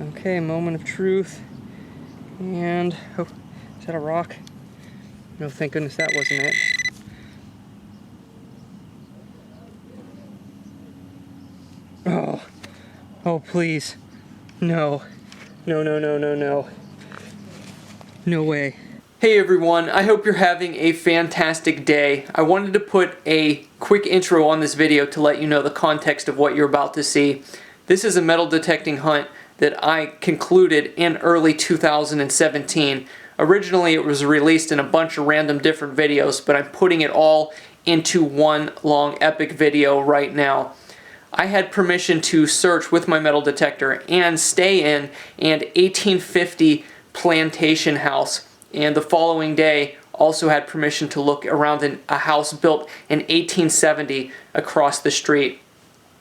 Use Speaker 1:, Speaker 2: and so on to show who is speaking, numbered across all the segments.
Speaker 1: Okay, moment of truth. And, oh, is that a rock? No, thank goodness that wasn't it. Oh, oh please. No. No, no, no, no, no. No way. Hey everyone, I hope you're having a fantastic day. I wanted to put a quick intro on this video to let you know the context of what you're about to see. This is a metal detecting hunt that I concluded in early 2017. Originally it was released in a bunch of random different videos, but I'm putting it all into one long epic video right now. I had permission to search with my metal detector and stay in an 1850 plantation house, and the following day also had permission to look around a house built in 1870 across the street.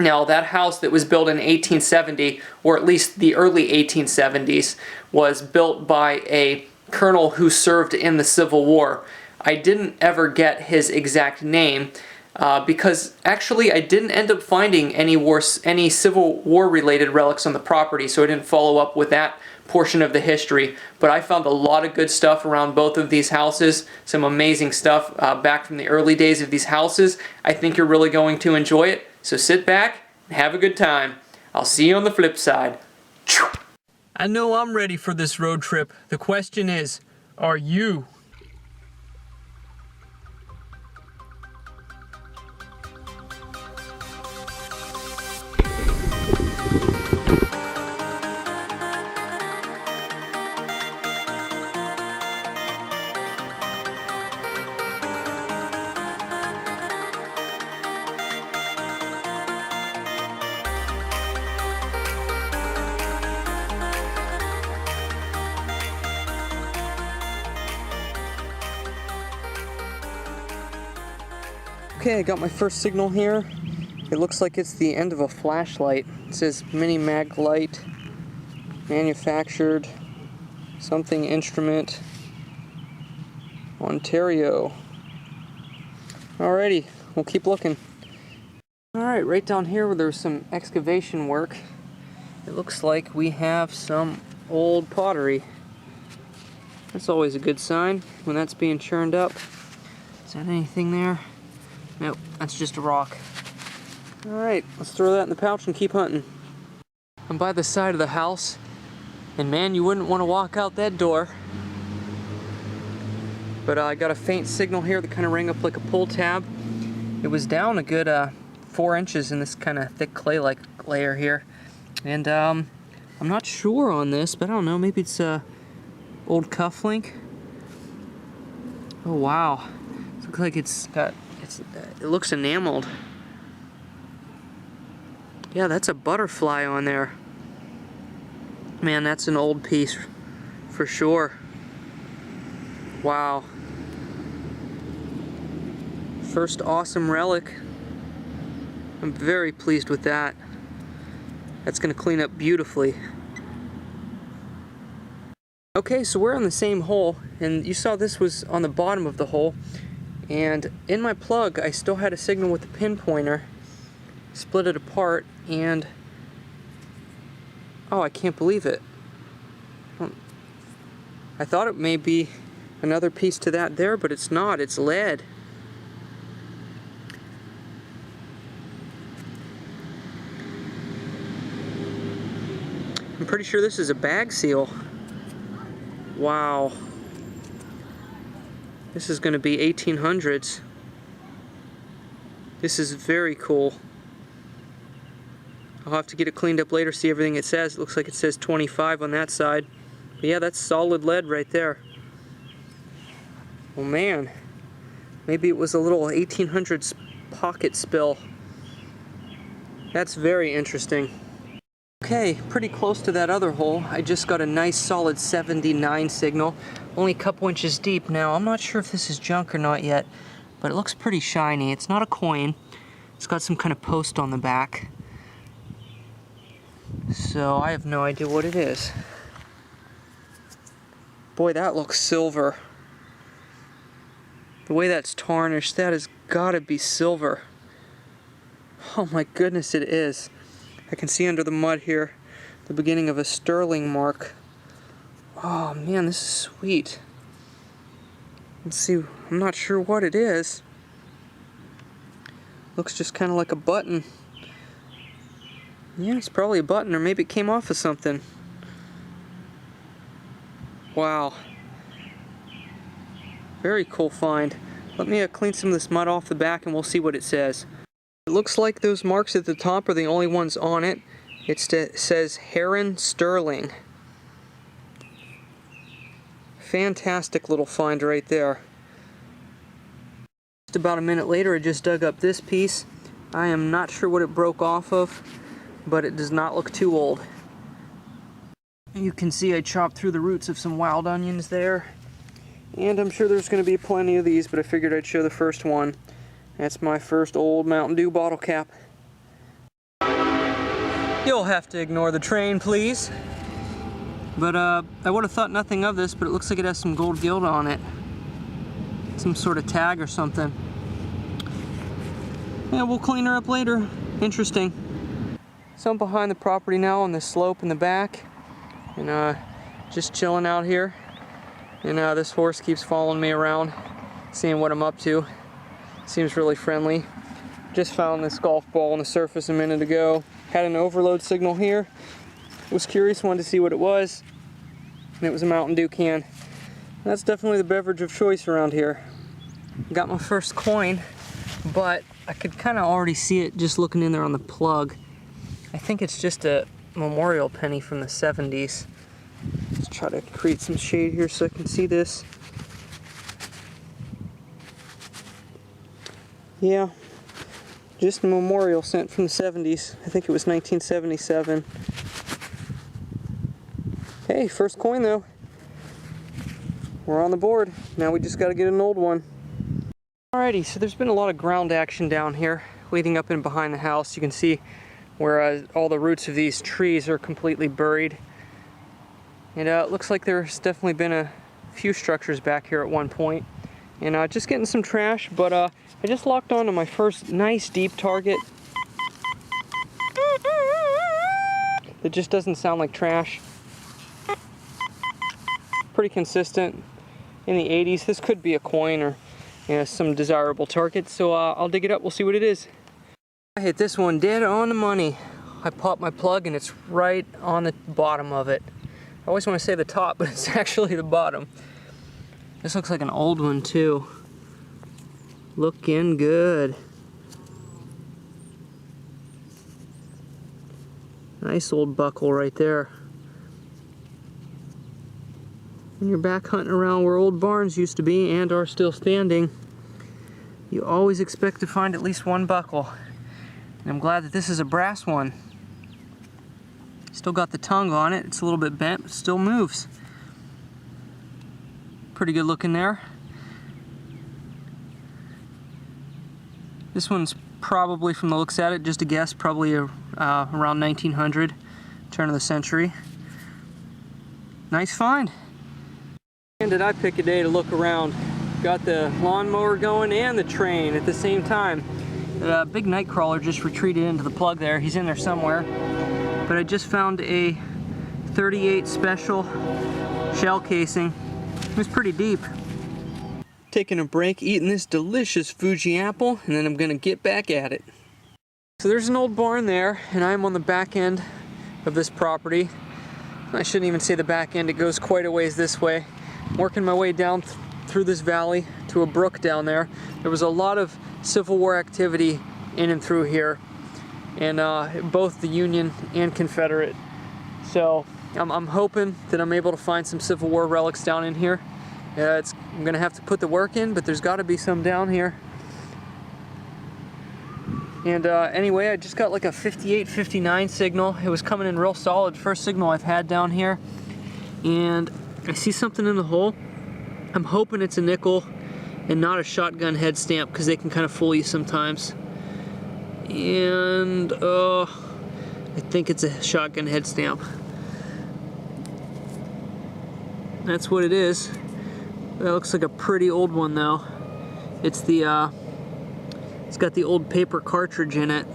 Speaker 1: Now that house that was built in 1870, or at least the early 1870s, was built by a colonel who served in the Civil War. I didn't ever get his exact name because actually I didn't end up finding any Civil War related relics on the property, so I didn't follow up with that portion of the history. But I found a lot of good stuff around both of these houses, some amazing stuff back from the early days of these houses. I think you're really going to enjoy it, so sit back and have a good time. I'll see you on the flip side. I know I'm ready for this road trip. The question is, are you? Okay, I got my first signal here. It looks like it's the end of a flashlight. It says mini mag light, manufactured, something instrument, Ontario. Alrighty, we'll keep looking. Alright, right down here where there's some excavation work, it looks like we have some old pottery. That's always a good sign when that's being churned up. Is that anything there? Nope, that's just a rock. Alright, let's throw that in the pouch and keep hunting. I'm by the side of the house, and man, you wouldn't want to walk out that door. But I got a faint signal here that kind of rang up like a pull tab. It was down a good 4 inches in this kind of thick clay-like layer here. And I'm not sure on this, but I don't know, maybe it's a old cufflink. Oh wow, it looks like it looks enameled. Yeah, that's a butterfly on there. Man, that's an old piece for sure. Wow. First awesome relic. I'm very pleased with that. That's gonna clean up beautifully. Okay, so we're on the same hole, and you saw this was on the bottom of the hole. And in my plug, I still had a signal with the pinpointer. Split it apart, and oh, I can't believe it. I thought it may be another piece to that there, but it's not. It's lead. I'm pretty sure this is a bag seal. Wow. This is going to be 1800s. This is very cool. I'll have to get it cleaned up later, see everything it says. It looks like it says 25 on that side. But yeah, that's solid lead right there. Oh man. Maybe it was a little 1800s pocket spill. That's very interesting. Okay, pretty close to that other hole. I just got a nice solid 79 signal. Only a couple inches deep now. I'm not sure if this is junk or not yet, but it looks pretty shiny. It's not a coin. It's got some kind of post on the back. So I have no idea what it is. Boy, that looks silver. The way that's tarnished, that has got to be silver. Oh my goodness, it is. I can see under the mud here, the beginning of a sterling mark. Oh man, this is sweet. Let's see, I'm not sure what it is. Looks just kind of like a button. Yeah, it's probably a button, or maybe it came off of something. Wow. Very cool find. Let me clean some of this mud off the back and we'll see what it says. It looks like those marks at the top are the only ones on it. It says Heron Sterling. Fantastic little find right there. Just about a minute later, I just dug up this piece. I am not sure what it broke off of, but it does not look too old. You can see I chopped through the roots of some wild onions there. And I'm sure there's going to be plenty of these, but I figured I'd show the first one. That's my first old Mountain Dew bottle cap. You'll have to ignore the train, please. But I would have thought nothing of this, but it looks like it has some gold gilt on it. Some sort of tag or something. Yeah, we'll clean her up later. Interesting. So I'm behind the property now on the slope in the back. And just chilling out here. And this horse keeps following me around, seeing what I'm up to. Seems really friendly. Just found this golf ball on the surface a minute ago. Had an overload signal here. Was curious, wanted to see what it was. And it was a Mountain Dew can. That's definitely the beverage of choice around here. Got my first coin, but I could kind of already see it just looking in there on the plug. I think it's just a memorial penny from the 70s. Let's try to create some shade here so I can see this. Yeah, just a memorial sent from the 70s. I think it was 1977. Hey, first coin though. We're on the board. Now we just got to get an old one. Alrighty, so there's been a lot of ground action down here leading up and behind the house. You can see where all the roots of these trees are completely buried. And it looks like there's definitely been a few structures back here at one point. And just getting some trash, but I just locked onto my first nice deep target. It just doesn't sound like trash. Pretty consistent in the 80s. This could be a coin or some desirable target, so I'll dig it up. We'll see what it is. I hit this one dead on the money. I popped my plug and it's right on the bottom of it. I always want to say the top, but it's actually the bottom. This looks like an old one too. Looking good. Nice old buckle right there. When you're back hunting around where old barns used to be and are still standing, you always expect to find at least one buckle. And I'm glad that this is a brass one. Still got the tongue on it. It's a little bit bent, but still moves. Pretty good looking there. This one's probably, from the looks at it, just a guess, probably around 1900, turn of the century. Nice find. And did I pick a day to look around? Got the lawnmower going and the train at the same time. The big night crawler just retreated into the plug there. He's in there somewhere. But I just found a 38 special shell casing. It was pretty deep. Taking a break, eating this delicious Fuji apple, and then I'm gonna get back at it. So there's an old barn there, and I'm on the back end of this property. I shouldn't even say the back end, it goes quite a ways this way. Working my way down through this valley to a brook down there. There was a lot of Civil War activity in and through here, and both the Union and Confederate. So I'm hoping that I'm able to find some Civil War relics down in here. I'm gonna have to put the work in, but there's got to be some down here. And anyway, I just got like a 58-59 signal. It was coming in real solid. First signal I've had down here. And I see something in the hole. I'm hoping it's a nickel and not a shotgun head stamp, because they can kind of fool you sometimes. And I think it's a shotgun head stamp. That's what it is. That looks like a pretty old one though. It's the it's got the old paper cartridge in it.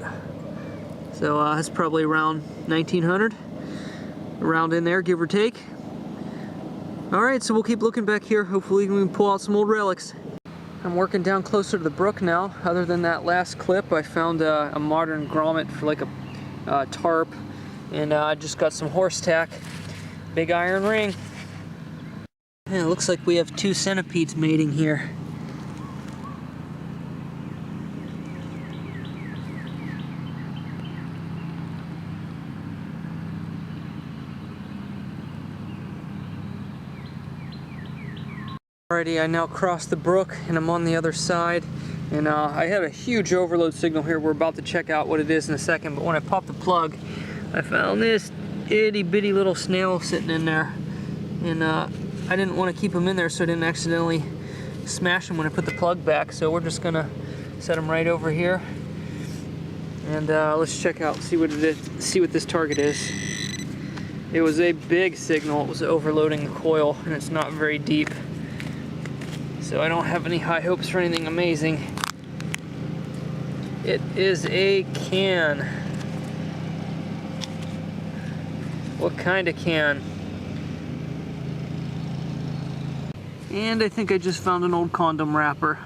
Speaker 1: So that's probably around 1900. around in there, give or take. Alright, so we'll keep looking back here. Hopefully we can pull out some old relics. I'm working down closer to the brook now. Other than that last clip, I found a modern grommet for like a tarp. And I just got some horse tack. Big iron ring. And it looks like we have 2 centipedes mating here. Alrighty, I now crossed the brook and I'm on the other side, and I had a huge overload signal here. We're about to check out what it is in a second, but when I popped the plug, I found this itty bitty little snail sitting in there, and I didn't want to keep him in there so I didn't accidentally smash him when I put the plug back, so we're just gonna set him right over here, and let's check out, see what it is, see what this target is. It was a big signal. It was overloading the coil, and it's not very deep. So I don't have any high hopes for anything amazing. It is a can. What kind of can? And I think I just found an old condom wrapper.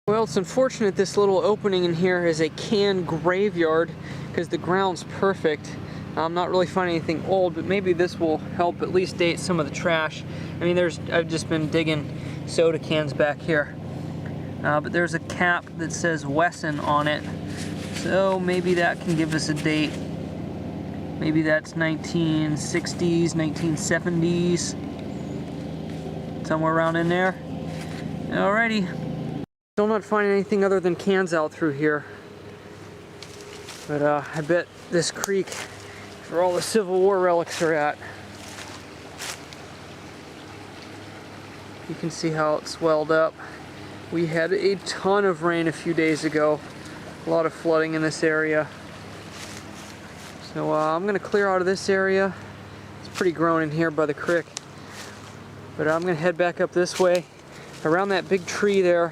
Speaker 1: Well, it's unfortunate this little opening in here is a can graveyard because the ground's perfect. I'm not really finding anything old, but maybe this will help at least date some of the trash. I mean, I've just been digging soda cans back here. But there's a cap that says Wesson on it. So maybe that can give us a date. Maybe that's 1960s, 1970s. Somewhere around in there. Alrighty. Still not finding anything other than cans out through here. But I bet this creek is where all the Civil War relics are at. You can see how it swelled up. We had a ton of rain a few days ago. A lot of flooding in this area. So I'm going to clear out of this area. It's pretty grown in here by the creek. But I'm going to head back up this way. Around that big tree there,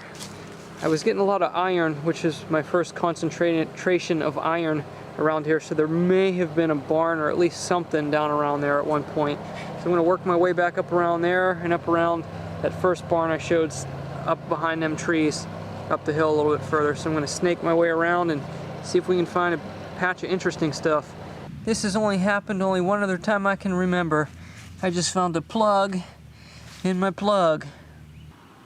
Speaker 1: I was getting a lot of iron, which is my first concentration of iron around here. So there may have been a barn or at least something down around there at one point. So I'm going to work my way back up around there and up around that first barn I showed up behind them trees, up the hill a little bit further. So I'm going to snake my way around and see if we can find a patch of interesting stuff. This has only happened only one other time I can remember. I just found a plug in my plug.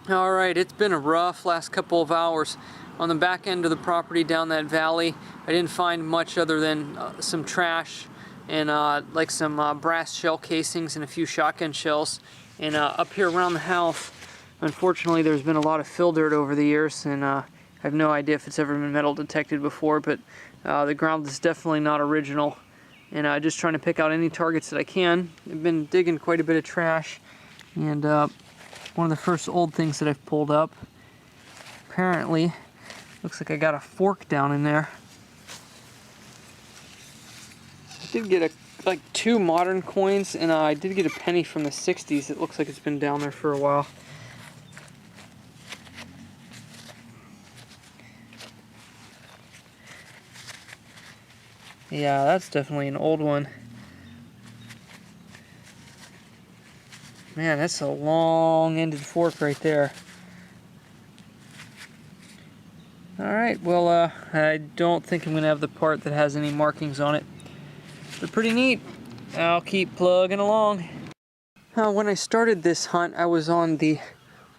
Speaker 1: Alright, it's been a rough last couple of hours. On the back end of the property down that valley, I didn't find much other than some trash and like some brass shell casings and a few shotgun shells. And up here around the house, unfortunately there's been a lot of fill dirt over the years, and I have no idea if it's ever been metal detected before, but the ground is definitely not original. And just trying to pick out any targets that I can. I've been digging quite a bit of trash, and one of the first old things that I've pulled up, apparently, looks like I got a fork down in there. I did get like 2 modern coins, and I did get a penny from the 60s. It looks like it's been down there for a while. Yeah, that's definitely an old one. Man, that's a long-ended fork right there. Alright, well, I don't think I'm going to have the part that has any markings on it. But pretty neat. I'll keep plugging along. When I started this hunt, I was on the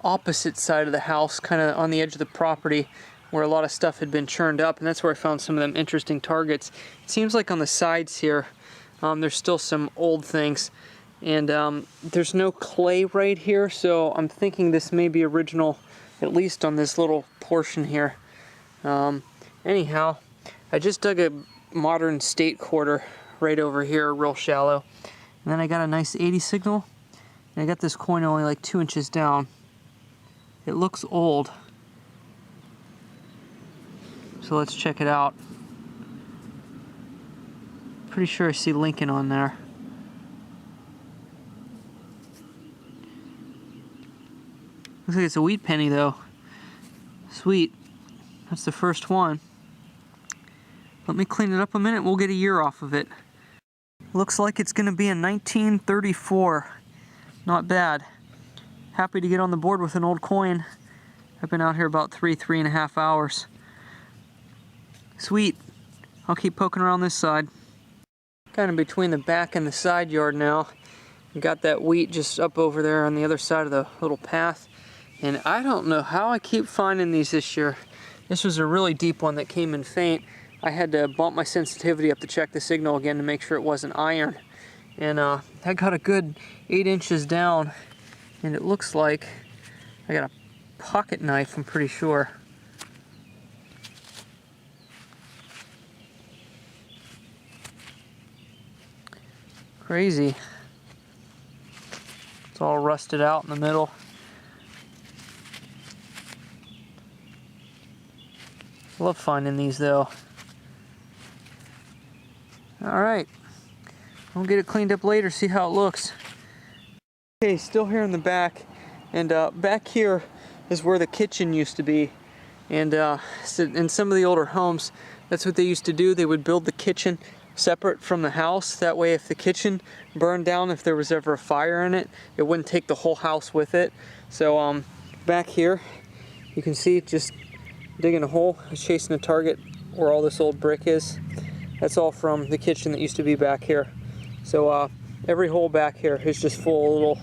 Speaker 1: opposite side of the house, kind of on the edge of the property, where a lot of stuff had been churned up, and that's where I found some of them interesting targets. It seems like on the sides here, there's still some old things, and there's no clay right here, so I'm thinking this may be original, at least on this little portion here. Anyhow, I just dug a modern state quarter right over here, real shallow, and then I got a nice 80 signal, and I got this coin only like 2 inches down. It looks old. So let's check it out. Pretty sure I see Lincoln on there. Looks like it's a wheat penny though. Sweet. That's the first one. Let me clean it up a minute, we'll get a year off of it. Looks like it's going to be a 1934. Not bad. Happy to get on the board with an old coin. I've been out here about 3.5 hours. Sweet. I'll keep poking around this side. Kind of between the back and the side yard now. Got that wheat just up over there on the other side of the little path. And I don't know how I keep finding these this year. This was a really deep one that came in faint. I had to bump my sensitivity up to check the signal again to make sure it wasn't iron. And I got a good 8 inches down. And it looks like I got a pocket knife, I'm pretty sure. Crazy. It's all rusted out in the middle. Love finding these though. Alright. I'll get it cleaned up later, see how it looks. Okay, still here in the back. And back here is where the kitchen used to be. And so in some of the older homes, that's what they used to do. They would build the kitchen separate from the house. That way if the kitchen burned down, if there was ever a fire in it, it wouldn't take the whole house with it. So back here, you can see just digging a hole. I was chasing a target where all this old brick is. That's all from the kitchen that used to be back here. So every hole back here is just full of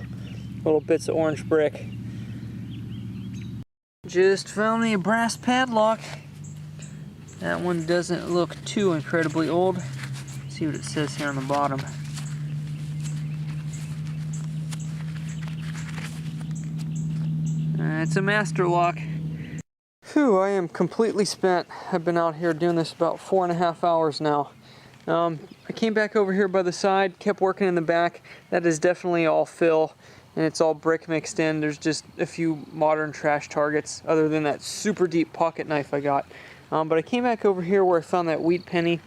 Speaker 1: little bits of orange brick. Just found the brass padlock. That one doesn't look too incredibly old. Let's see what it says here on the bottom. It's a master lock. Phew, I am completely spent. I've been out here doing this about 4.5 hours now. I came back over here by the side, kept working in the back. That is definitely all fill, and it's all brick mixed in. There's just a few modern trash targets, other than that super deep pocket knife I got. But I came back over here where I found that wheat penny,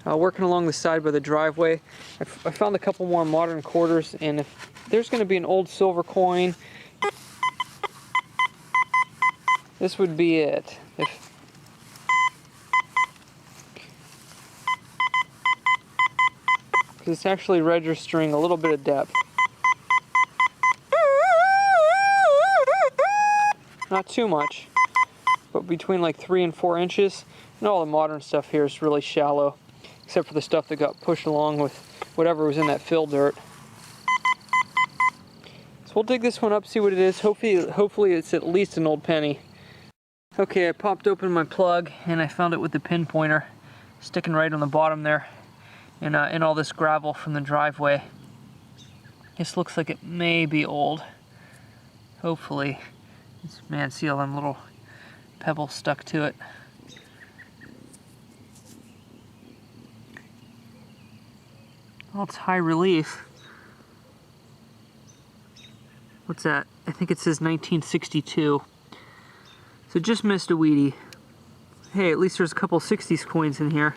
Speaker 1: working along the side by the driveway. I found a couple more modern quarters, and if there's going to be an old silver coin, this would be it. Because it's actually registering a little bit of depth. Not too much, but between like 3 and 4 inches. And all the modern stuff here is really shallow, except for the stuff that got pushed along with whatever was in that fill dirt. So we'll dig this one up, see what it is. Hopefully it's at least an old penny. Okay, I popped open my plug and I found it with the pinpointer sticking right on the bottom there, in all this gravel from the driveway. This looks like it may be old. Hopefully. Man, see all them little pebbles stuck to it. Oh, it's high relief. What's that? I think it says 1962. So just missed a Wheatie. Hey, at least there's a couple 60s coins in here.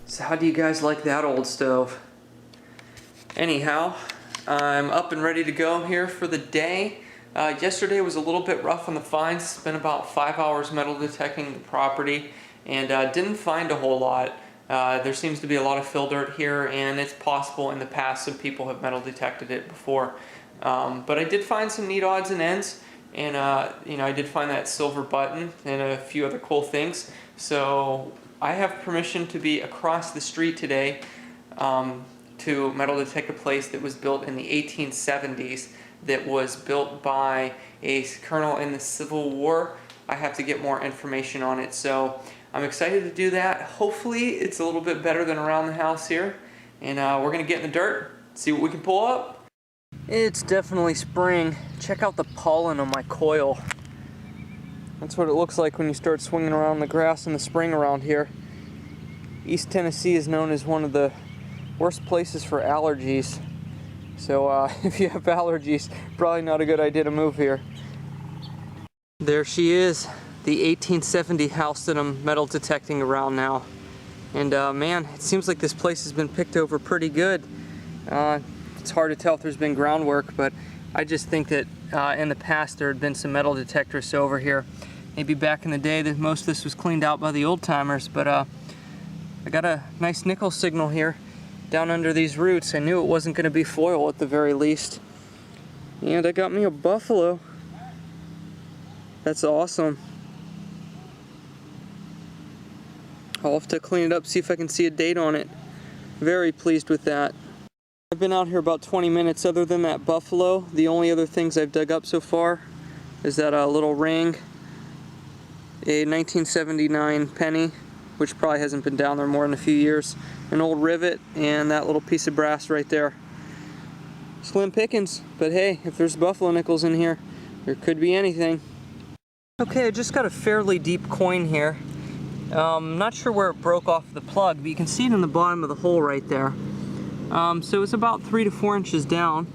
Speaker 1: So how do you guys like that old stove? Anyhow, I'm up and ready to go here for the day. Yesterday was a little bit rough on the finds. Spent about 5 hours metal detecting the property and didn't find a whole lot. There seems to be a lot of fill dirt here, and it's possible in the past some people have metal detected it before. But I did find some neat odds and ends, and I did find that silver button and a few other cool things. So I have permission to be across the street today to metal detect a place that was built in the 1870s, that was built by a colonel in the Civil War. I have to get more information on it, so I'm excited to do that. Hopefully it's a little bit better than around the house here, and we're gonna get in the dirt, see what we can pull up. It's definitely spring. Check out the pollen on my coil. That's what it looks like when you start swinging around the grass in the spring around here. East Tennessee is known as one of the worst places for allergies. So if you have allergies, probably not a good idea to move here. There she is, the 1870 house that I'm metal detecting around now. And man, it seems like this place has been picked over pretty good. It's hard to tell if there's been groundwork, but I just think that in the past there had been some metal detectors over here. Maybe back in the day that most of this was cleaned out by the old timers, but I got a nice nickel signal here down under these roots. I knew it wasn't going to be foil at the very least. And I got me a buffalo. That's awesome. I'll have to clean it up, see if I can see a date on it. Very pleased with that. I've been out here about 20 minutes. Other than that buffalo, the only other things I've dug up so far is that little ring, a 1979 penny, which probably hasn't been down there more than a few years, an old rivet, and that little piece of brass right there. Slim pickings, but hey, if there's buffalo nickels in here, there could be anything. Okay, I just got a fairly deep coin here. Not sure where it broke off the plug, but you can see it in the bottom of the hole right there. So it's about 3 to 4 inches down.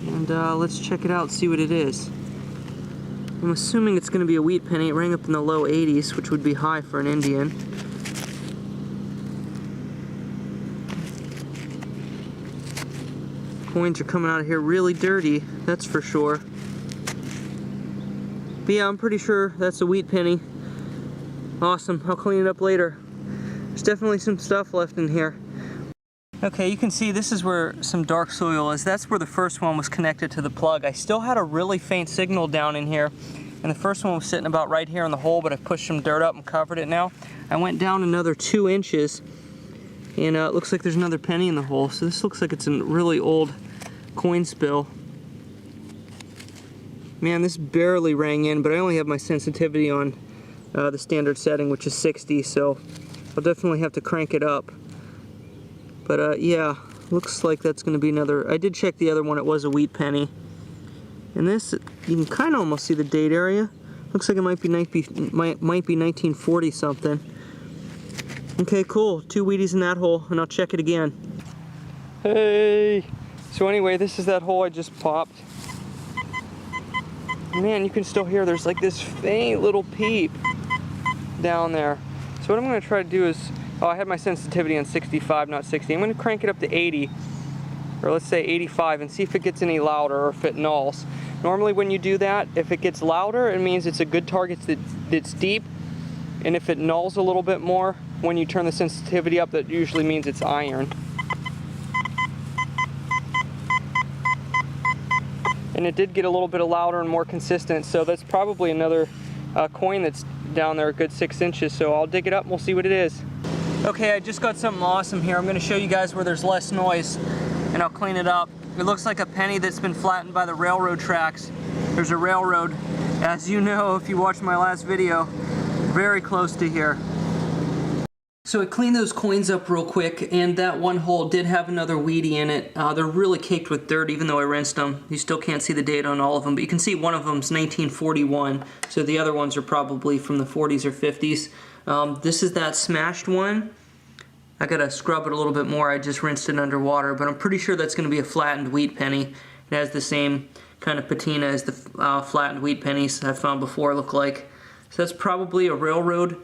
Speaker 1: And let's check it out, see what it is. I'm assuming it's going to be a wheat penny. It rang up in the low 80s, which would be high for an Indian. Coins are coming out of here really dirty, that's for sure. But yeah, I'm pretty sure that's a wheat penny. Awesome, I'll clean it up later. There's definitely some stuff left in here. Okay, you can see this is where some dark soil is. That's where the first one was connected to the plug. I still had a really faint signal down in here, and the first one was sitting about right here in the hole, but I pushed some dirt up and covered it now. I went down another 2 inches, and it looks like there's another penny in the hole. So this looks like it's a really old coin spill. Man, this barely rang in, but I only have my sensitivity on the standard setting, which is 60, so I'll definitely have to crank it up. But yeah, looks like that's going to be another. I did check the other one, it was a wheat penny. And this, you can kind of almost see the date area. Looks like it might be 1940 something. Okay, cool. 2 Wheaties in that hole, and I'll check it again. Hey! So anyway, this is that hole I just popped. Man, you can still hear there's like this faint little peep down there. So what I'm going to try to do is, I had my sensitivity on 65, not 60. I'm going to crank it up to 80, or let's say 85, and see if it gets any louder or if it nulls. Normally when you do that, if it gets louder, it means it's a good target that's deep, and if it nulls a little bit more, when you turn the sensitivity up, that usually means it's iron. And it did get a little bit louder and more consistent, so that's probably another coin that's down there a good 6 inches, so I'll dig it up and we'll see what it is. Okay, I just got something awesome here. I'm going to show you guys where there's less noise, and I'll clean it up. It looks like a penny that's been flattened by the railroad tracks. There's a railroad, as you know if you watched my last video, very close to here. So I cleaned those coins up real quick, and that one hole did have another Wheatie in it. They're really caked with dirt, even though I rinsed them. You still can't see the date on all of them, but you can see one of them's 1941, so the other ones are probably from the 40s or 50s. This is that smashed one. I gotta scrub it a little bit more. I just rinsed it underwater, but I'm pretty sure that's gonna be a flattened wheat penny. It has the same kind of patina as the flattened wheat pennies I've found before look like. So that's probably a railroad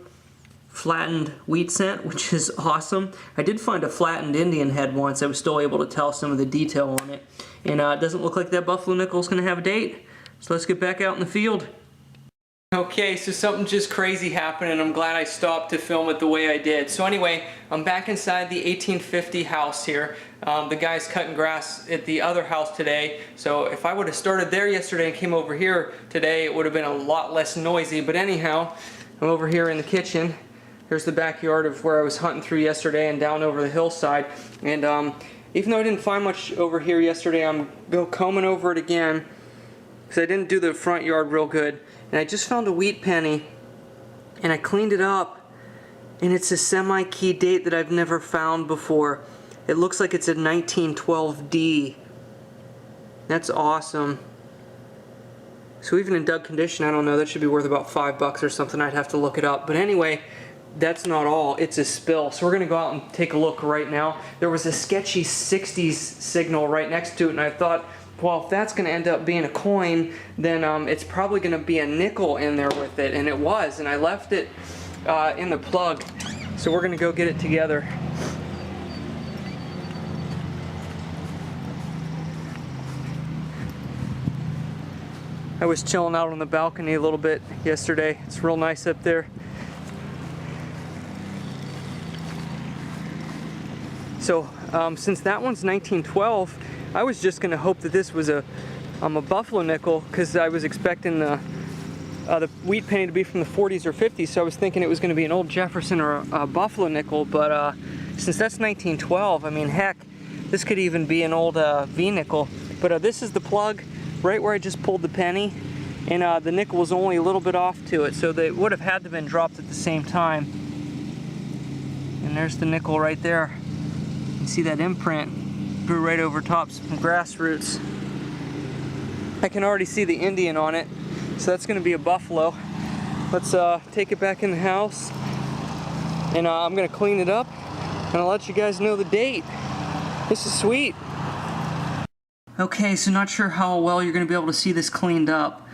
Speaker 1: flattened wheat cent, which is awesome. I did find a flattened Indian head once. I was still able to tell some of the detail on it. And it doesn't look like that buffalo nickel is going to have a date. So let's get back out in the field. Okay, so something just crazy happened, and I'm glad I stopped to film it the way I did. So anyway, I'm back inside the 1850 house here. The guy's cutting grass at the other house today, so if I would have started there yesterday and came over here today, it would have been a lot less noisy. But anyhow, I'm over here in the kitchen. Here's the backyard of where I was hunting through yesterday and down over the hillside. And even though I didn't find much over here yesterday, I'm combing over it again because I didn't do the front yard real good. And I just found a wheat penny, and I cleaned it up, and it's a semi-key date that I've never found before. It looks like it's a 1912D. That's awesome. So even in dug condition, I don't know, that should be worth about $5 or something. I'd have to look it up. But anyway, that's not all. It's a spill. So we're going to go out and take a look right now. There was a sketchy 60s signal right next to it, and I thought, well, if that's going to end up being a coin, then it's probably going to be a nickel in there with it. And it was, and I left it in the plug. So we're going to go get it together. I was chilling out on the balcony a little bit yesterday. It's real nice up there. So since that one's 1912, I was just going to hope that this was a buffalo nickel, because I was expecting the wheat penny to be from the 40s or 50s, so I was thinking it was going to be an old Jefferson or a buffalo nickel. But since that's 1912, I mean, heck, this could even be an old V nickel. But this is the plug right where I just pulled the penny, and the nickel was only a little bit off to it, so they would have had to have been dropped at the same time. And there's the nickel right there. You can see that imprint grew right over top some grass roots. I can already see the Indian on it, so that's going to be a buffalo. Let's take it back in the house, and I'm going to clean it up, and I'll let you guys know the date. This is sweet. Okay, so not sure how well you're going to be able to see this cleaned up,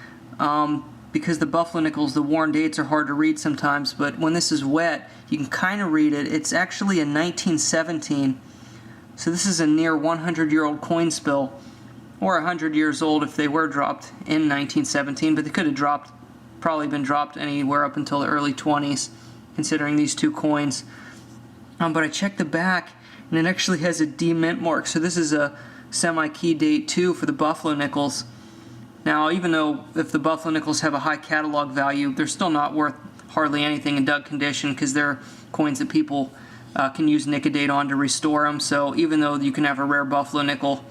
Speaker 1: because the buffalo nickels, the worn dates are hard to read sometimes, but when this is wet, you can kind of read it. It's actually a 1917. So this is a near 100-year-old coin spill, or 100 years old if they were dropped in 1917, but they could have probably been dropped anywhere up until the early 20s, considering these two coins. But I checked the back, and it actually has a D mint mark, so this is a semi-key date too for the buffalo nickels. Now, even though if the buffalo nickels have a high catalog value, they're still not worth hardly anything in dug condition, because they're coins that people can use Nicodate on to restore them. So even though you can have a rare buffalo nickel,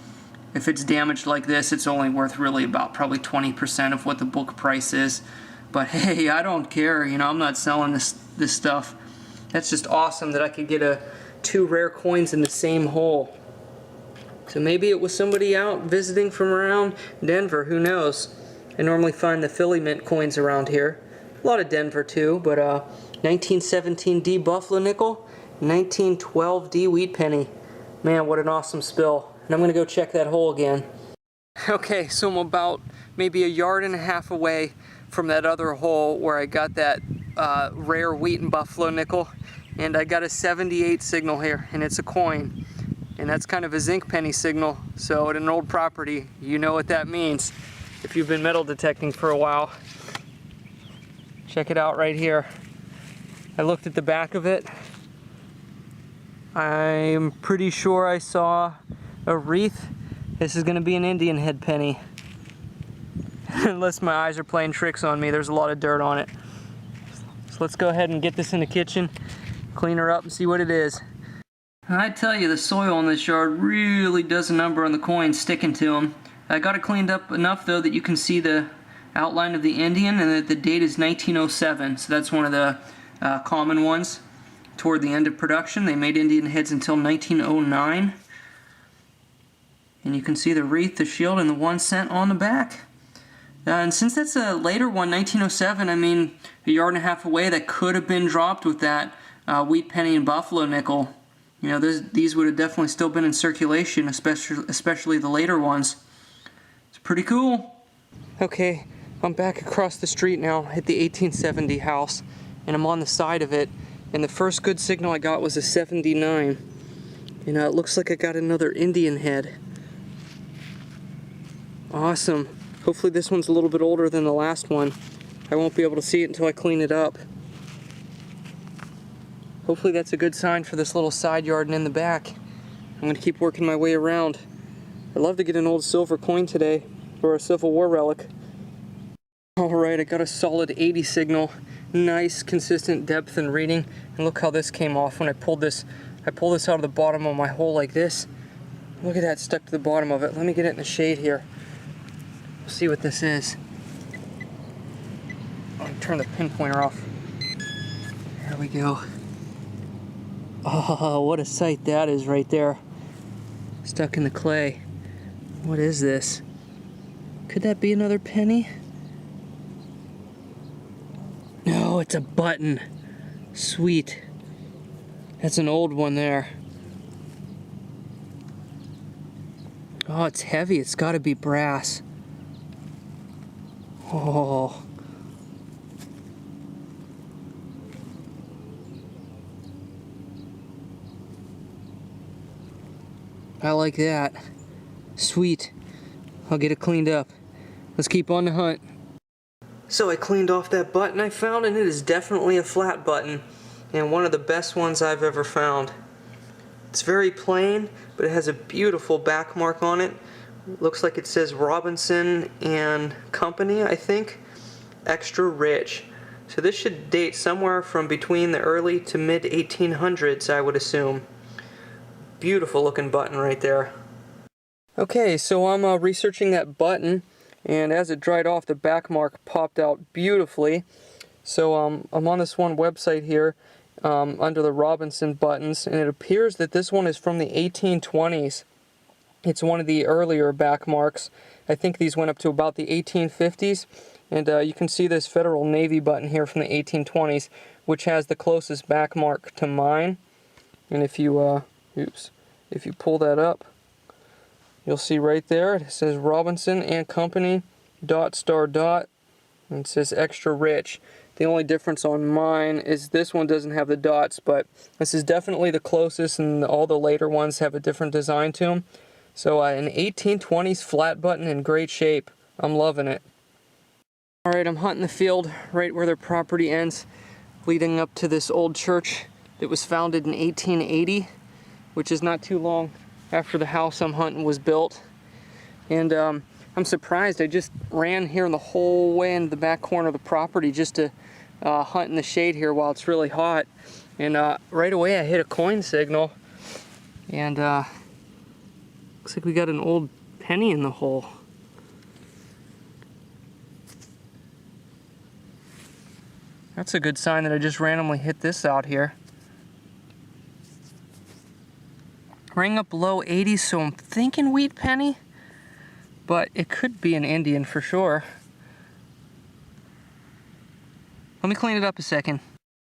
Speaker 1: if it's damaged like this, it's only worth really about probably 20% of what the book price is. But hey, I don't care. You know, I'm not selling this stuff. That's just awesome that I could get two rare coins in the same hole. So maybe it was somebody out visiting from around Denver. Who knows? I normally find the Philly mint coins around here. A lot of Denver too, but 1917D buffalo nickel, 1912D wheat penny. Man, what an awesome spill. And I'm going to go check that hole again. Okay, so I'm about maybe 1.5 yards away from that other hole where I got that rare wheat and buffalo nickel. And I got a 78 signal here, and it's a coin. And that's kind of a zinc penny signal. So at an old property, you know what that means if you've been metal detecting for a while. Check it out right here. I looked at the back of it. I'm pretty sure I saw a wreath. This is going to be an Indian head penny. Unless my eyes are playing tricks on me, there's a lot of dirt on it. So let's go ahead and get this in the kitchen, clean her up, and see what it is. I tell you, the soil in this yard really does a number on the coins sticking to them. I got it cleaned up enough though that you can see the outline of the Indian, and that the date is 1907, so that's one of the common ones. Toward the end of production, they made Indian heads until 1909. And you can see the wreath, the shield, and the 1 cent on the back. And since that's a later one, 1907, I mean, 1.5 yards away, that could have been dropped with that wheat penny and buffalo nickel. You know, these would have definitely still been in circulation, especially the later ones. It's pretty cool. Okay, I'm back across the street now at the 1870 house, and I'm on the side of it. And the first good signal I got was a 79. And it looks like I got another Indian head. Awesome. Hopefully this one's a little bit older than the last one. I won't be able to see it until I clean it up. Hopefully that's a good sign for this little side yard and in the back. I'm going to keep working my way around. I'd love to get an old silver coin today, or a Civil War relic. Alright, I got a solid 80 signal. Nice, consistent depth and reading. And look how this came off when I pulled this. I pulled this out of the bottom of my hole like this. Look at that stuck to the bottom of it. Let me get it in the shade here. We'll see what this is. I'll turn the pinpointer off. There we go. Oh, what a sight that is right there. Stuck in the clay. What is this? Could that be another penny? No, it's a button. Sweet. That's an old one there. Oh, it's heavy. It's got to be brass. Oh. I like that. Sweet. I'll get it cleaned up. Let's keep on the hunt. So I cleaned off that button I found, and it is definitely a flat button, and one of the best ones I've ever found. It's very plain, but it has a beautiful back mark on it. Looks like it says Robinson and Company, I think. Extra rich. So this should date somewhere from between the early to mid 1800s, I would assume. Beautiful looking button right there. Okay, so I'm researching that button, and as it dried off, the back mark popped out beautifully. So I'm on this one website here under the Robinson buttons, and it appears that this one is from the 1820s. It's one of the earlier back marks. I think these went up to about the 1850s, and you can see this Federal Navy button here from the 1820s, which has the closest back mark to mine. And if you if you pull that up, you'll see right there it says Robinson and Company ... and it says extra rich. The only difference on mine is this one doesn't have the dots, but this is definitely the closest, and all the later ones have a different design to them. So an 1820s flat button in great shape. I'm loving it. Alright, I'm hunting the field right where their property ends, leading up to this old church that was founded in 1880, which is not too long after the house I'm hunting was built. And I'm surprised. I just ran here in the whole way into the back corner of the property just to hunt in the shade here while it's really hot. And right away I hit a coin signal, and looks like we got an old penny in the hole. That's a good sign that I just randomly hit this out here. Rang up below 80, so I'm thinking wheat penny, but it could be an Indian for sure. Let me clean it up a second.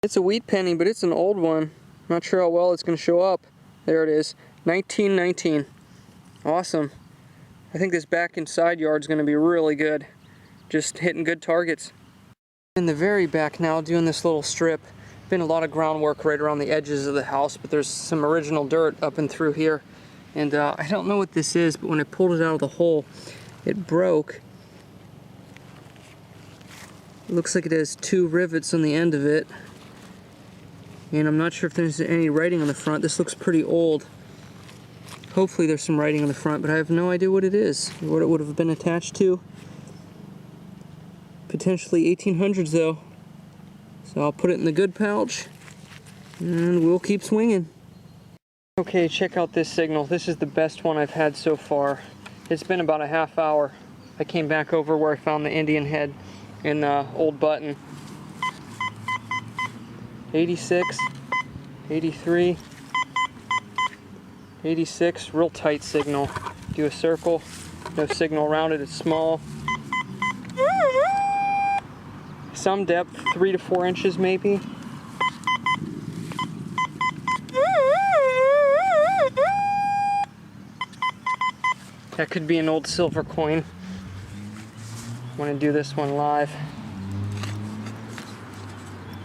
Speaker 1: It's a wheat penny, but it's an old one. Not sure how well it's going to show up. There it is, 1919. Awesome. I think this back and side yard's going to be really good. Just hitting good targets. In the very back now, doing this little strip. Been a lot of groundwork right around the edges of the house, but there's some original dirt up and through here. And I don't know what this is, but when I pulled it out of the hole, it broke. It looks like it has 2 rivets on the end of it. And I'm not sure if there's any writing on the front. This looks pretty old. Hopefully there's some writing on the front, but I have no idea what it is, what it would have been attached to. Potentially 1800s though. So I'll put it in the good pouch, and we'll keep swinging. Okay, check out this signal. This is the best one I've had so far. It's been about a half hour. I came back over where I found the Indian head in the old button. 86, 83, 86, real tight signal. Do a circle, no signal around it, it's small. Some depth, 3 to 4 inches maybe. That could be an old silver coin. I'm going to do this one live.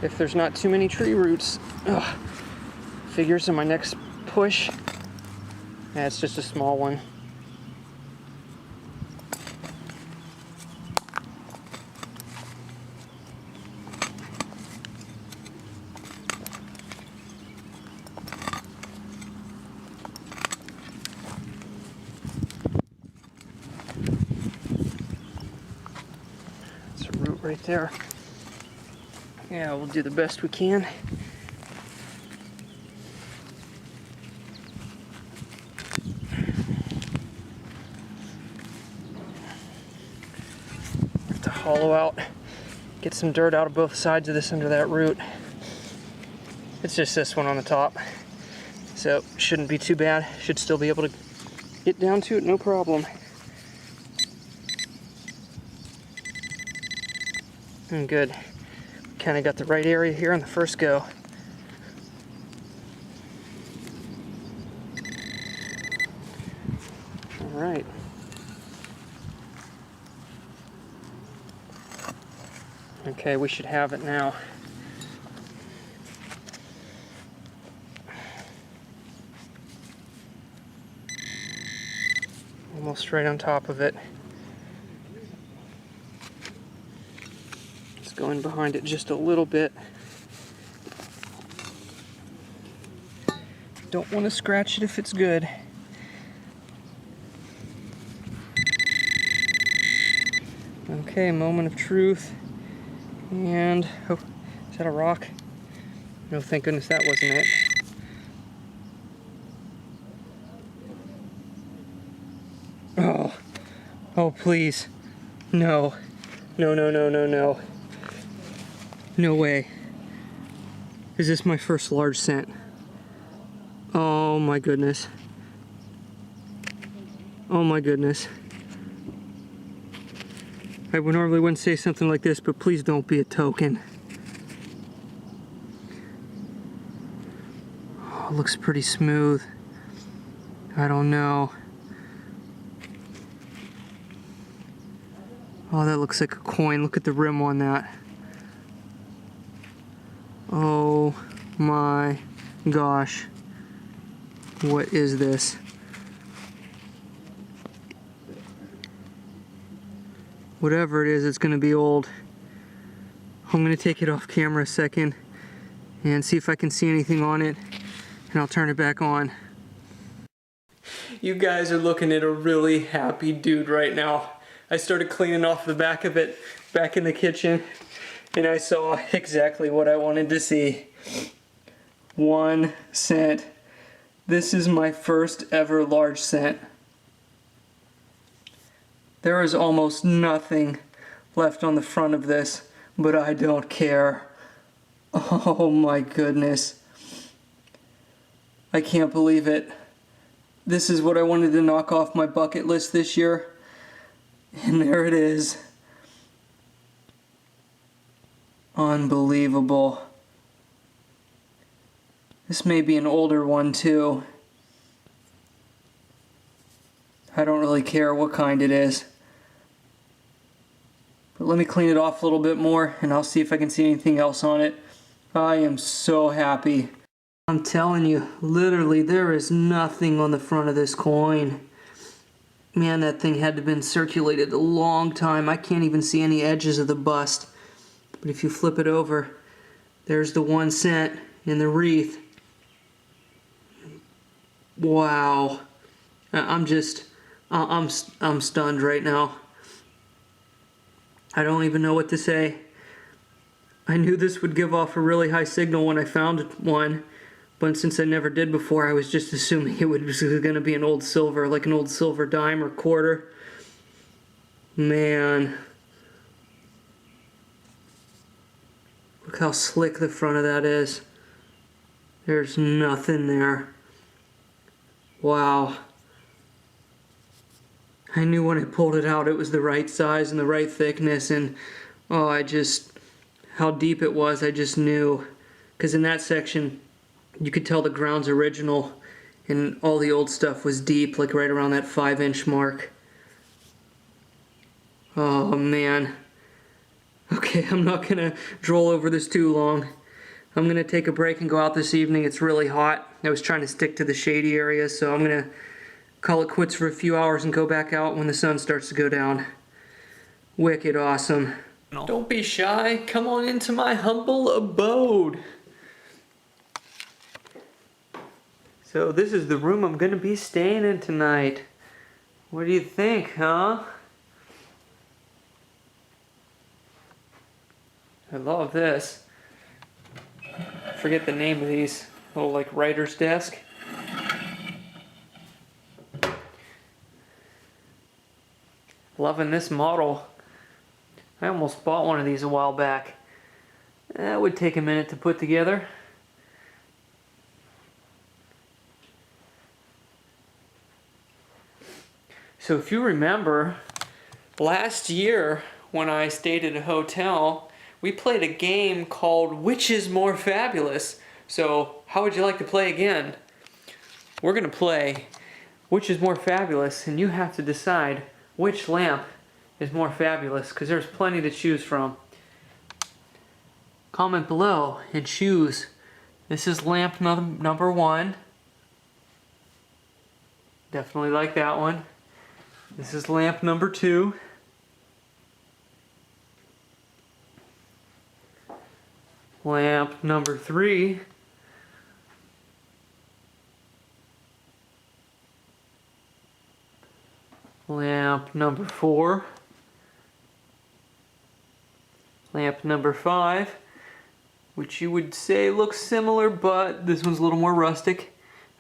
Speaker 1: If there's not too many tree roots. Ugh. Figures in my next push. Yeah, it's just a small one. That's a root right there. Yeah, we'll do the best we can. Have to hollow out, get some dirt out of both sides of this under that root. It's just this one on the top, so shouldn't be too bad. Should still be able to get down to it, no problem. And good. Kind of got the right area here on the first go. All right. Okay, we should have it now. Almost right on top of it. Just going behind it just a little bit. Don't want to scratch it if it's good. Okay, moment of truth. And, oh, is that a rock? No, thank goodness that wasn't it. Oh, oh please. No. No, no, no, no, no. No way. Is this my first large scent? Oh my goodness. Oh my goodness. I would normally wouldn't say something like this, but please don't be a token. Oh, it looks pretty smooth. I don't know. Oh, that looks like a coin. Look at the rim on that. Oh my gosh. What is this? Whatever it is, it's going to be old. I'm going to take it off camera a second and see if I can see anything on it, and I'll turn it back on. You guys are looking at a really happy dude right now. I started cleaning off the back of it back in the kitchen, and I saw exactly what I wanted to see. 1 cent. This is my first ever large cent. There is almost nothing left on the front of this, but I don't care. Oh my goodness. I can't believe it. This is what I wanted to knock off my bucket list this year. And there it is. Unbelievable. This may be an older one too. I don't really care what kind it is. But let me clean it off a little bit more and I'll see if I can see anything else on it. I am so happy. I'm telling you, literally there is nothing on the front of this coin. Man, that thing had to have been circulated a long time. I can't even see any edges of the bust. But if you flip it over, there's the 1 cent in the wreath. Wow. I'm stunned right now. I don't even know what to say. I knew this would give off a really high signal when I found one, but since I never did before, I was just assuming it was going to be an old silver, like an old silver dime or quarter. Man. Look how slick the front of that is. There's nothing there. Wow. I knew when I pulled it out it was the right size and the right thickness, and oh, how deep it was, I just knew. Because in that section, you could tell the ground's original, and all the old stuff was deep, like right around that 5-inch mark. Oh man. Okay, I'm not gonna droll over this too long. I'm going to take a break and go out this evening. It's really hot. I was trying to stick to the shady areas, so I'm going to call it quits for a few hours and go back out when the sun starts to go down. Wicked awesome. Don't be shy. Come on into my humble abode. So this is the room I'm going to be staying in tonight. What do you think, huh? I love this. I forget the name of these. Little like writer's desk. Loving this model. I almost bought one of these a while back. That would take a minute to put together. So if you remember, last year when I stayed at a hotel, we played a game called Which is More Fabulous? So how would you like to play again? We're going to play Which is More Fabulous, and you have to decide which lamp is more fabulous, because there's plenty to choose from. Comment below and choose. This is lamp number 1. Definitely like that one. This is lamp number 2. Lamp number 3. Lamp number 4. Lamp number 5, which you would say looks similar, but this one's a little more rustic.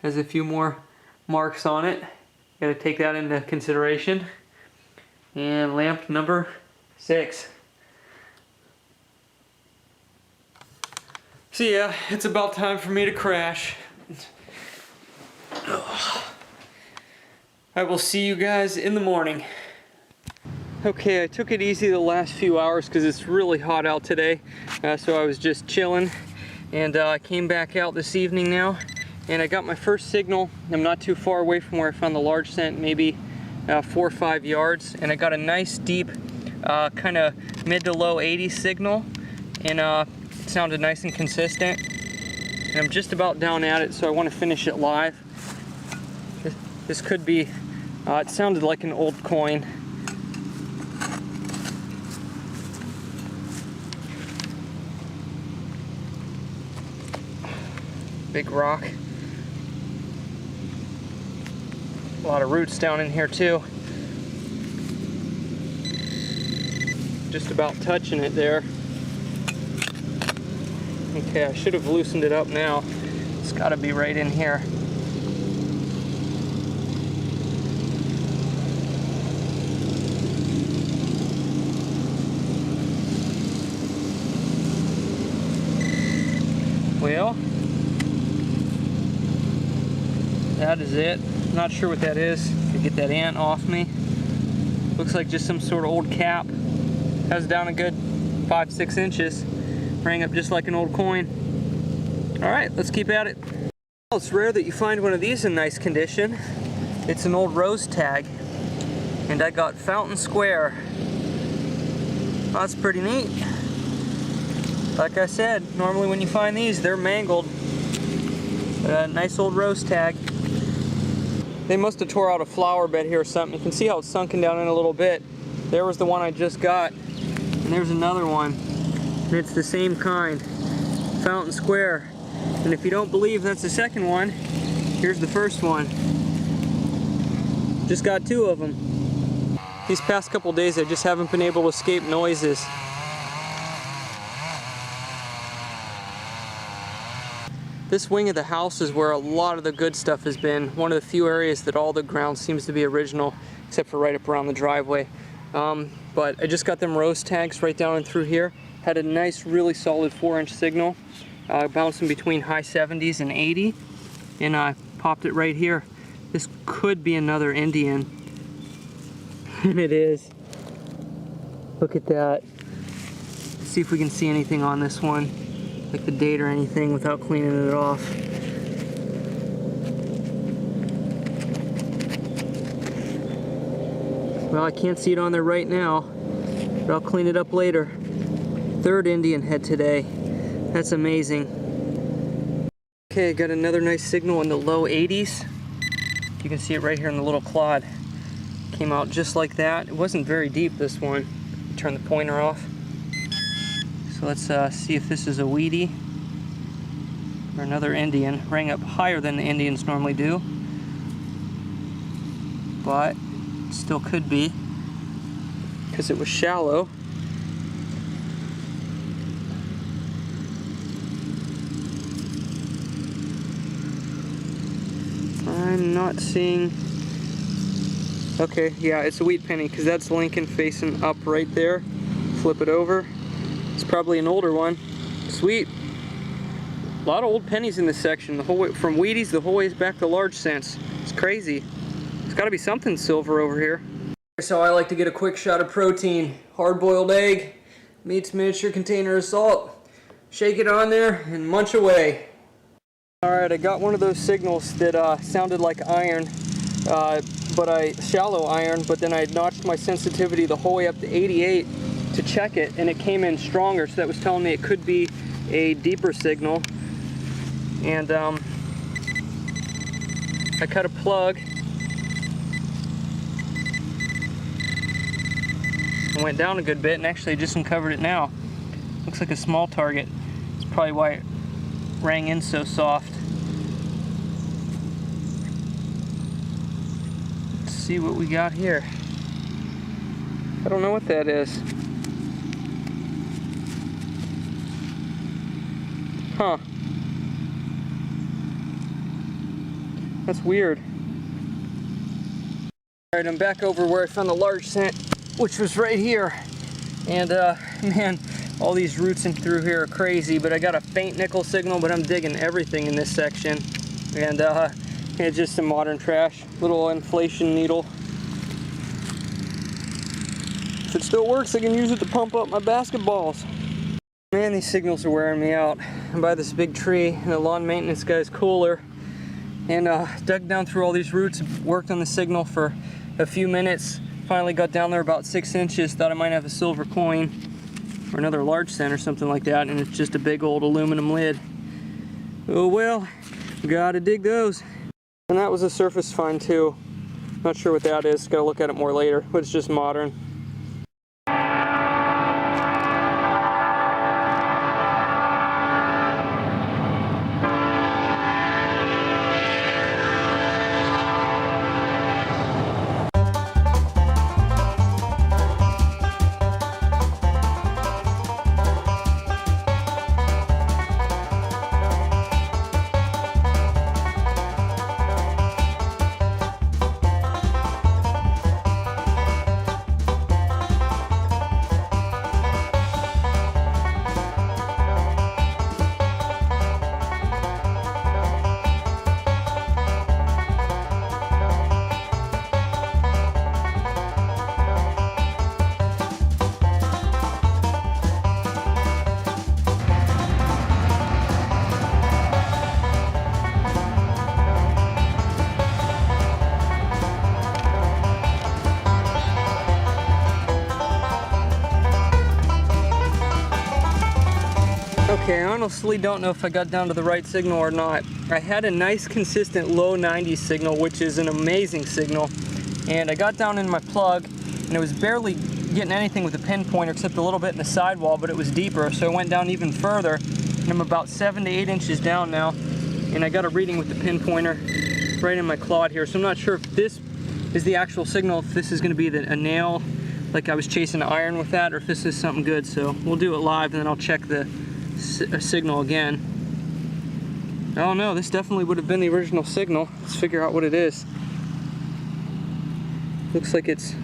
Speaker 1: Has a few more marks on it. Gotta take that into consideration. And lamp number 6. So yeah, it's about time for me to crash. I will see you guys in the morning. Okay, I took it easy the last few hours because it's really hot out today. So I was just chilling, and I came back out this evening now, and I got my first signal. I'm not too far away from where I found the large scent, maybe 4 or 5 yards, and I got a nice deep kind of mid to low 80 signal, and it sounded nice and consistent. And I'm just about down at it, so I want to finish it live. This could be, it sounded like an old coin. Big rock. A lot of roots down in here too. Just about touching it there. Okay, I should have loosened it up now. It's got to be right in here. Well, that is it. Not sure what that is. Could get that ant off me. Looks like just some sort of old cap. Has down a good 5-6 inches. Rang up just like an old coin. Alright, let's keep at it. Well, it's rare that you find one of these in nice condition. It's an old rose tag. And I got Fountain Square. That's pretty neat. Like I said, normally when you find these, they're mangled. Nice old rose tag. They must have tore out a flower bed here or something. You can see how it's sunken down in a little bit. There was the one I just got. And there's another one. And it's the same kind. Fountain Square. And if you don't believe that's the second one, here's the first one. Just got 2 of them. These past couple days I just haven't been able to escape noises. This wing of the house is where a lot of the good stuff has been. One of the few areas that all the ground seems to be original, except for right up around the driveway. But I just got them rose tags right down and through here. Had a nice, really solid 4-inch signal, bouncing between high 70s and 80, and I popped it right here. This could be another Indian, and it is. Look at that. Let's see if we can see anything on this one, like the date or anything, without cleaning it off. Well, I can't see it on there right now, but I'll clean it up later. 3rd Indian head today. That's amazing. Okay, got another nice signal in the low 80s. You can see it right here in the little clod. Came out just like that. It wasn't very deep, this one. Turn the pointer off. So let's see if this is a weedy or another Indian. Rang up higher than the Indians normally do, but it still could be because it was shallow. I'm not seeing. Okay, yeah, it's a wheat penny because that's Lincoln facing up right there. Flip it over. It's probably an older one. Sweet. A lot of old pennies in this section, the whole way from Wheaties the whole ways back to large cents. It's crazy. There's got to be something silver over here. So I like to get a quick shot of protein. Hard-boiled egg meets miniature container of salt. Shake it on there and munch away. Alright, I got one of those signals that sounded like iron, shallow iron, but then I notched my sensitivity the whole way up to 88 to check it, and it came in stronger, so that was telling me it could be a deeper signal. And I cut a plug and went down a good bit, and actually I just uncovered it now. Looks like a small target. It's probably why it rang in so soft. Let's see what we got here. I don't know what that is. Huh. That's weird. Alright, I'm back over where I found the large cent, which was right here. And man, all these roots in through here are crazy, but I got a faint nickel signal, but I'm digging everything in this section. And it's just some modern trash. Little inflation needle. If it still works, I can use it to pump up my basketballs. Man, these signals are wearing me out. I'm by this big tree, and the lawn maintenance guy's cooler. And dug down through all these roots, worked on the signal for a few minutes. Finally got down there about 6 inches, thought I might have a silver coin or another large cent or something like that, and it's just a big old aluminum lid. Oh well, gotta dig those. And that was a surface find too. Not sure what that is, gotta look at it more later, but it's just modern. Okay, I honestly don't know if I got down to the right signal or not. I had a nice consistent low 90s signal, which is an amazing signal. And I got down in my plug, and it was barely getting anything with the pinpointer except a little bit in the sidewall, but it was deeper, so I went down even further. And I'm about 7 to 8 inches down now, and I got a reading with the pinpointer right in my clod here. So I'm not sure if this is the actual signal, if this is going to be a nail, like I was chasing iron with that, or if this is something good. So we'll do it live, and then I'll check the signal again. Oh no, this definitely would have been the original signal. Let's figure out what it is. Looks like it's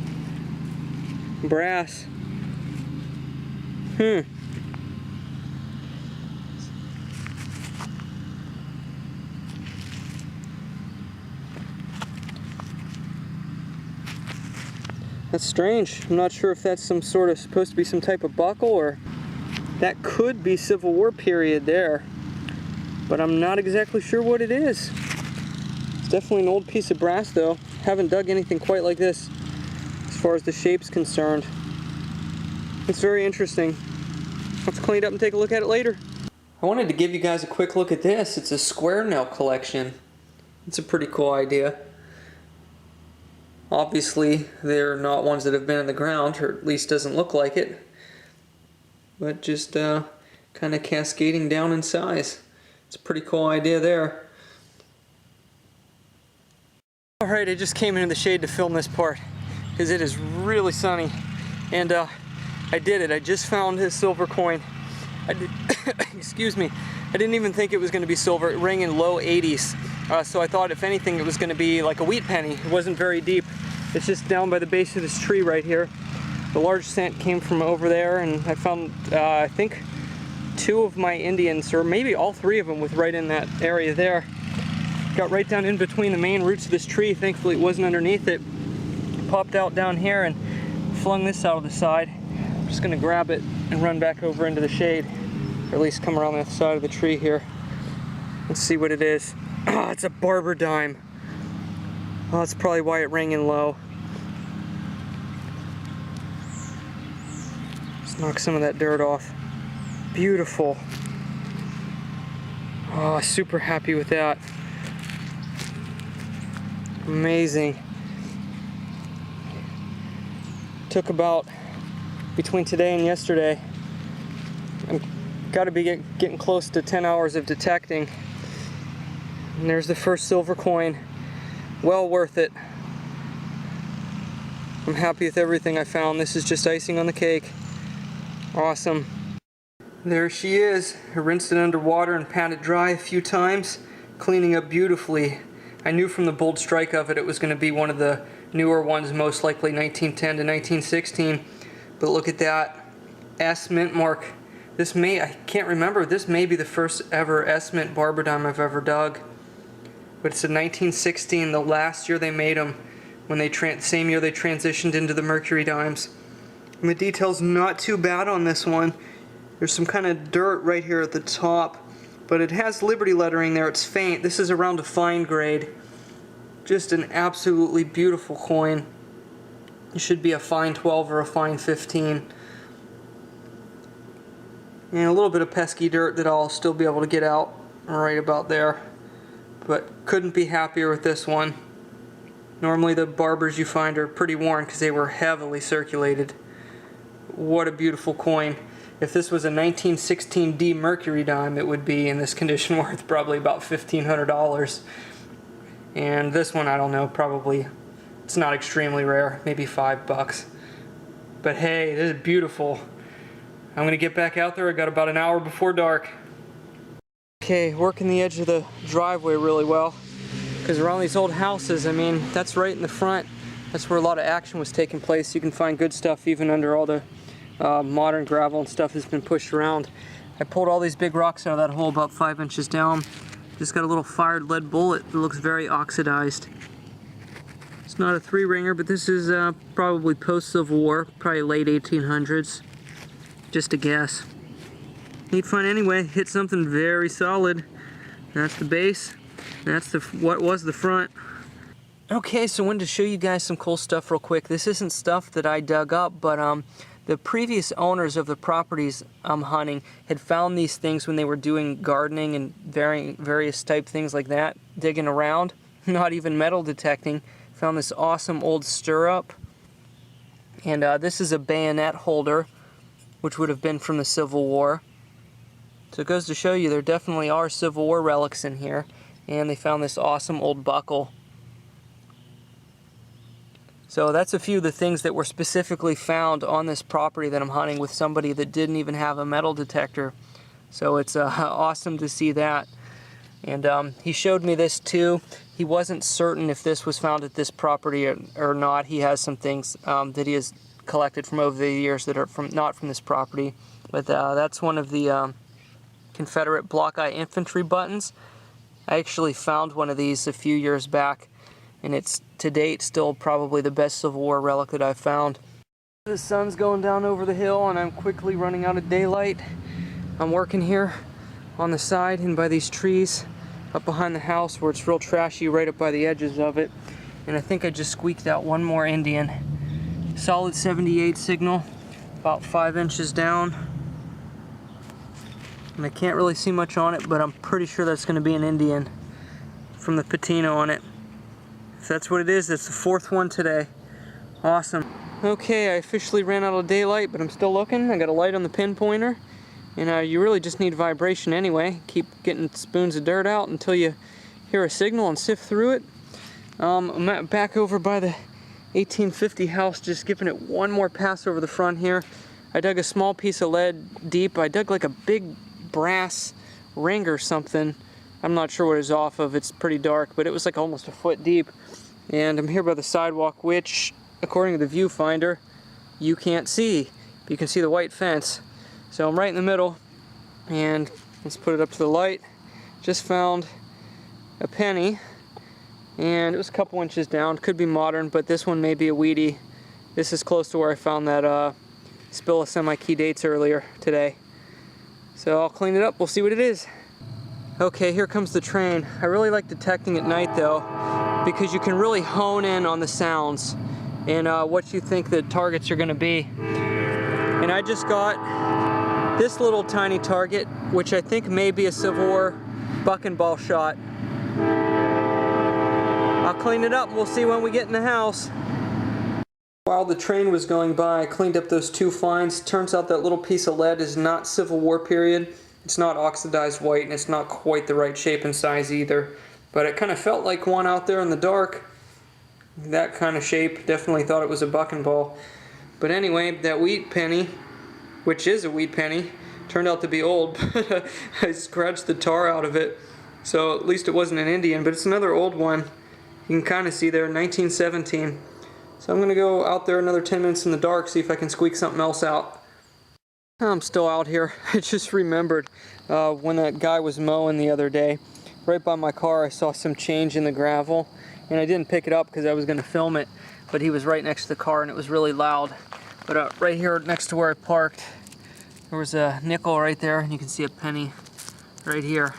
Speaker 1: brass. That's strange. I'm not sure if that's some sort of supposed to be some type of buckle, or that could be Civil War period there, but I'm not exactly sure what it is. It's definitely an old piece of brass though. Haven't dug anything quite like this as far as the shape's concerned. It's very interesting. Let's clean it up and take a look at it later. I wanted to give you guys a quick look at this. It's a square nail collection. It's a pretty cool idea. Obviously, they're not ones that have been in the ground, or at least doesn't look like it. But just kind of cascading down in size. It's a pretty cool idea there. Alright, I just came into the shade to film this part because it is really sunny. And I did it. I just found his silver coin. Excuse me. I didn't even think it was going to be silver. It rang in low 80s. So I thought if anything it was going to be like a wheat penny. It wasn't very deep. It's just down by the base of this tree right here. The large cent came from over there, and I found I think 2 of my Indians, or maybe all 3 of them, with right in that area there. Got right down in between the main roots of this tree. Thankfully it wasn't underneath it. Popped out down here and flung this out of the side. I'm just going to grab it and run back over into the shade, or at least come around the side of the tree here. Let's see what it is. Oh, it's a barber dime. Oh, that's probably why it rang in low. Let's knock some of that dirt off. Beautiful. Oh, super happy with that. Amazing. Took about, between today and yesterday, I've got to be getting close to 10 hours of detecting. And there's the first silver coin. Well worth it. I'm happy with everything I found. This is just icing on the cake. Awesome. There she is. I rinsed it under water and patted dry a few times, cleaning up beautifully. I knew from the bold strike of it it was going to be one of the newer ones, most likely 1910 to 1916. But look at that S mint mark. This may, I can't remember, this may be the first ever S mint barber dime I've ever dug. But it's in 1916, the last year they made them, when they same year they transitioned into the mercury dimes. And the detail's not too bad on this one. There's some kind of dirt right here at the top, but it has Liberty lettering there. It's faint. This is around a fine grade. Just an absolutely beautiful coin. It should be a fine 12 or a fine 15. And a little bit of pesky dirt that I'll still be able to get out right about there. But couldn't be happier with this one. Normally the barbers you find are pretty worn because they were heavily circulated. What a beautiful coin. If this was a 1916D mercury dime, it would be in this condition worth probably about $1,500. And this one, I don't know, probably, it's not extremely rare, maybe $5. But hey, this is beautiful. I'm gonna get back out there. I got about an hour before dark. Okay, working the edge of the driveway really well, because around these old houses, I mean, that's right in the front. That's where a lot of action was taking place. You can find good stuff even under all the modern gravel and stuff that's been pushed around. I pulled all these big rocks out of that hole about 5 inches down. Just got a little fired lead bullet that looks very oxidized. It's not a 3-ringer, but this is probably post-Civil War, probably late 1800s. Just a guess. Neat fun anyway. Hit something very solid. That's the base. That's what was the front. Okay, so I wanted to show you guys some cool stuff real quick. This isn't stuff that I dug up, but the previous owners of the properties I'm hunting had found these things when they were doing gardening and various type things like that, digging around, not even metal detecting. Found this awesome old stirrup, and this is a bayonet holder, which would have been from the Civil War. So it goes to show you there definitely are Civil War relics in here, and they found this awesome old buckle. So that's a few of the things that were specifically found on this property that I'm hunting with somebody that didn't even have a metal detector. So it's awesome to see that. And he showed me this too. He wasn't certain if this was found at this property or not. He has some things that he has collected from over the years that are not from this property. But that's one of the Confederate block eye infantry buttons. I actually found one of these a few years back, and it's to date still probably the best Civil War relic that I've found. The sun's going down over the hill and I'm quickly running out of daylight. I'm working here on the side and by these trees up behind the house where it's real trashy right up by the edges of it. And I think I just squeaked out one more Indian. Solid 78 signal, about 5 inches down. And I can't really see much on it, but I'm pretty sure that's going to be an Indian from the patina on it. If that's what it is, that's the fourth one today. Awesome. Okay, I officially ran out of daylight, but I'm still looking. I got a light on the pinpointer. And you really just need vibration anyway. Keep getting spoons of dirt out until you hear a signal and sift through it. I'm back over by the 1850 house, just giving it one more pass over the front here. I dug a small piece of lead deep. I dug like a big brass ring or something. I'm not sure what it's off of. It's pretty dark, but it was like almost a foot deep. And I'm here by the sidewalk, which, according to the viewfinder, you can't see. But you can see the white fence. So I'm right in the middle, and let's put it up to the light. Just found a penny, and it was a couple inches down. Could be modern, but this one may be a weedy. This is close to where I found that spill of semi-key dates earlier today. So I'll clean it up, we'll see what it is. Okay, here comes the train. I really like detecting at night though, because you can really hone in on the sounds and what you think the targets are gonna be. And I just got this little tiny target, which I think may be a Civil War buck and ball shot. I'll clean it up and we'll see when we get in the house. While the train was going by, I cleaned up those two finds. Turns out that little piece of lead is not Civil War period. It's not oxidized white, and it's not quite the right shape and size either. But it kind of felt like one out there in the dark. That kind of shape. Definitely thought it was a buck and ball. But anyway, that wheat penny, which is a wheat penny, turned out to be old. I scratched the tar out of it. So at least it wasn't an Indian, but it's another old one. You can kind of see there, 1917. So I'm going to go out there another 10 minutes in the dark, see if I can squeak something else out. I'm still out here. I just remembered when that guy was mowing the other day, right by my car I saw some change in the gravel, and I didn't pick it up because I was going to film it, but he was right next to the car and it was really loud. But right here next to where I parked, there was a nickel right there, and you can see a penny right here.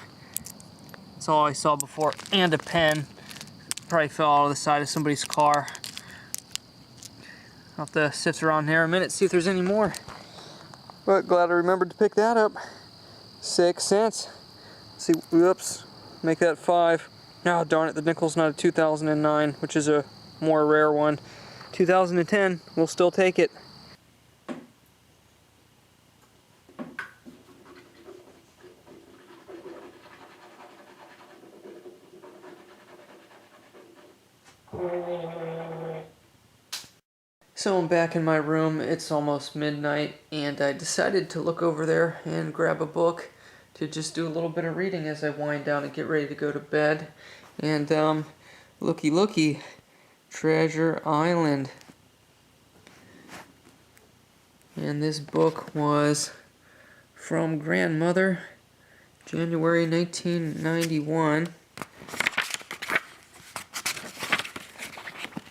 Speaker 1: That's all I saw before, and a pen. Probably fell out of the side of somebody's car. I'll have to sift around here a minute, see if there's any more. But glad I remembered to pick that up. 6 cents. Let's see, whoops, make that 5. Oh, darn it, the nickel's not a 2009, which is a more rare one. 2010, we'll still take it. So I'm back in my room, it's almost midnight, and I decided to look over there and grab a book to just do a little bit of reading as I wind down and get ready to go to bed. And looky, Treasure Island. And this book was from Grandmother, January 1991.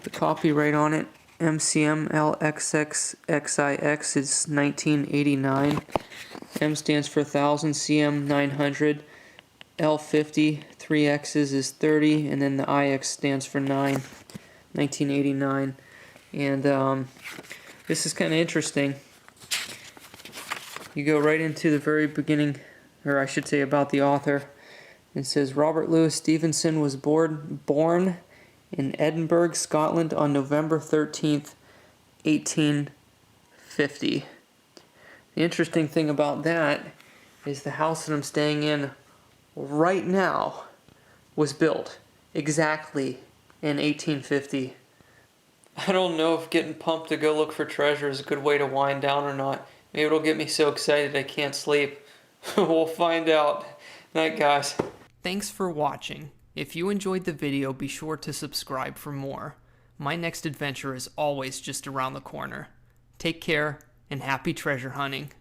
Speaker 1: The copyright on it, MCM LXXXIX, is 1989. M stands for 1000, CM 900, L50, 3 X's is 30, and then the IX stands for 9, 1989. And this is kind of interesting. You go right into the very beginning, or I should say about the author. It says, Robert Louis Stevenson was born in Edinburgh, Scotland on November 13th, 1850. The interesting thing about that is the house that I'm staying in right now was built exactly in 1850. I don't know if getting pumped to go look for treasure is a good way to wind down or not. Maybe it'll get me so excited I can't sleep. We'll find out. Night, guys. Thanks for watching. If you enjoyed the video, be sure to subscribe for more. My next adventure is always just around the corner. Take care, and happy treasure hunting.